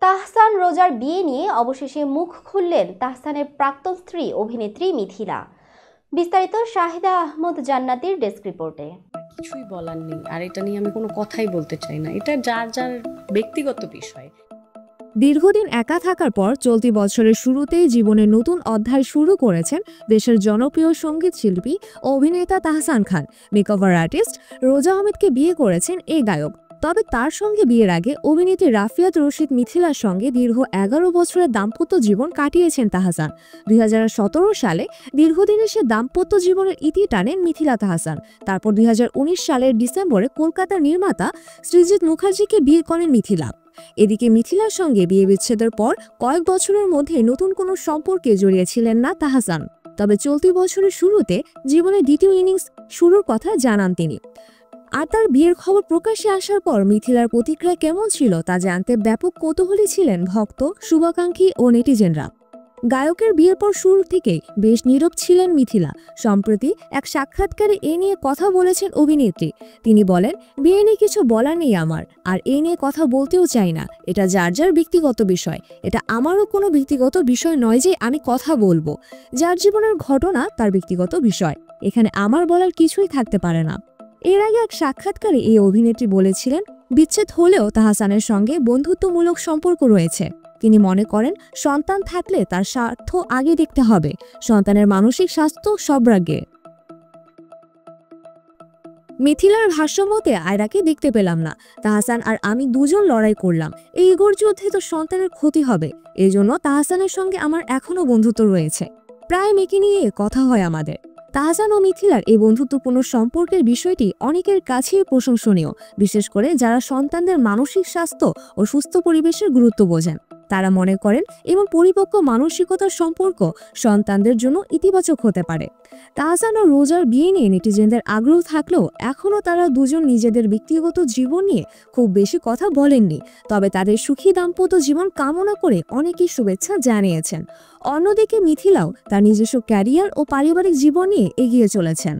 তাহসান রোজার বিয়ে নিয়ে অবশেষে মুখ খুললেন তাহসানের প্রাক্তন স্ত্রী অভিনেত্রী মিথিলা। বিস্তারিত শাহিদা আহমদ জান্নাতীর ডেস্ক রিপোর্টে। কিছুই বলার নেই, আর এটা নিয়ে আমি কোনো কথাই বলতে চাই না। এটা যার যার ব্যক্তিগত বিষয়। দীর্ঘদিন একা থাকার পর চলতি বছরের শুরুতেই জীবনের নতুন অধ্যায় শুরু করেছেন দেশের জনপ্রিয় সঙ্গীত শিল্পী ও অভিনেতা তাহসান খান। মেকওভার আর্টিস্ট রোজা আহমেদকে বিয়ে করেছেন এই গায়ক। তবে তার সঙ্গে বিয়ের আগে অভিনেত্রী রাফিয়াত রশিদ মিথিলার সঙ্গে দীর্ঘ 11 বছরের দাম্পত্য জীবন কাটিয়েছেন তাহসান। 2017 সালে দীর্ঘদিনের সে দাম্পত্য জীবনের ইতি টানেন মিথিলা তাহসান। তারপর 2019 সালের ডিসেম্বরে কলকাতার নির্মাতা সৃজিত মুখার্জিকে বিয়ে করেন মিথিলা। এদিকে মিথিলার সঙ্গে বিয়ে বিচ্ছেদের পর কয়েক বছরের মধ্যে নতুন কোনো সম্পর্কে জড়িয়েছিলেন না তাহসান। তবে চলতি বছরের শুরুতে জীবনের দ্বিতীয় ইনিংস শুরুর কথা জানান তিনি। আর তার বিয়ের খবর প্রকাশ্যে আসার পর মিথিলার প্রতিক্রিয়া কেমন ছিল তা জানতে ব্যাপক কৌতূহলী ছিলেন ভক্ত, শুভাকাঙ্ক্ষী ও নেটিজেনরা। গায়কের বিয়ের পর শুরু থেকেই বেশ নীরব ছিলেন মিথিলা। সম্প্রতি এক সাক্ষাৎকারে এ নিয়ে কথা বলেছেন অভিনেত্রী। তিনি বলেন, বিয়ে নিয়ে কিছু বলার নেই আমার, আর এ নিয়ে কথা বলতেও চাই না। এটা যার যার ব্যক্তিগত বিষয়। এটা আমারও কোনো ব্যক্তিগত বিষয় নয় যে আমি কথা বলবো। যার জীবনের ঘটনা তার ব্যক্তিগত বিষয়, এখানে আমার বলার কিছুই থাকতে পারে না। এর আগে এক সাক্ষাৎকারে এই অভিনেত্রী বলেছিলেন, বিচ্ছেদ হলেও তাহসানের সঙ্গে বন্ধুত্বমূলক সম্পর্ক রয়েছে। তিনি মনে করেন, সন্তান থাকলে তার স্বার্থ আগে দেখতে হবে, সন্তানের মানসিক স্বাস্থ্য সর্বাগ্রে। মিথিলার ভাষ্যমতে, আয়রাকে দেখতে পেলাম না। তাহসান আর আমি দুজন লড়াই করলাম। এই ইগোর যুদ্ধে তো সন্তানের ক্ষতি হবে। এই জন্য তাহসানের সঙ্গে আমার এখনো বন্ধুত্ব রয়েছে। প্রায় মেয়েকে নিয়ে কথা হয় আমাদের। তাহসান ও মিথিলার এই বন্ধুত্বপূর্ণ সম্পর্কের বিষয়টি অনেকের কাছেই প্রশংসনীয়, বিশেষ করে যারা সন্তানদের মানসিক স্বাস্থ্য ও সুস্থ পরিবেশের গুরুত্ব বোঝেন। তারা মনে করেন এবং পরিপক্ক মানসিকতার সম্পর্ক সন্তানদের জন্য ইতিবাচক হতে পারে। তাহসান ও রোজার বিয়ে নিয়ে নেটিজেনদের আগ্রহ থাকলেও এখনও তারা দুজন নিজেদের ব্যক্তিগত জীবন নিয়ে খুব বেশি কথা বলেননি। তবে তাদের সুখী দাম্পত্য জীবন কামনা করে অনেকেই শুভেচ্ছা জানিয়েছেন। অন্যদিকে মিথিলাও তার নিজস্ব ক্যারিয়ার ও পারিবারিক জীবন নিয়ে এগিয়ে চলেছেন।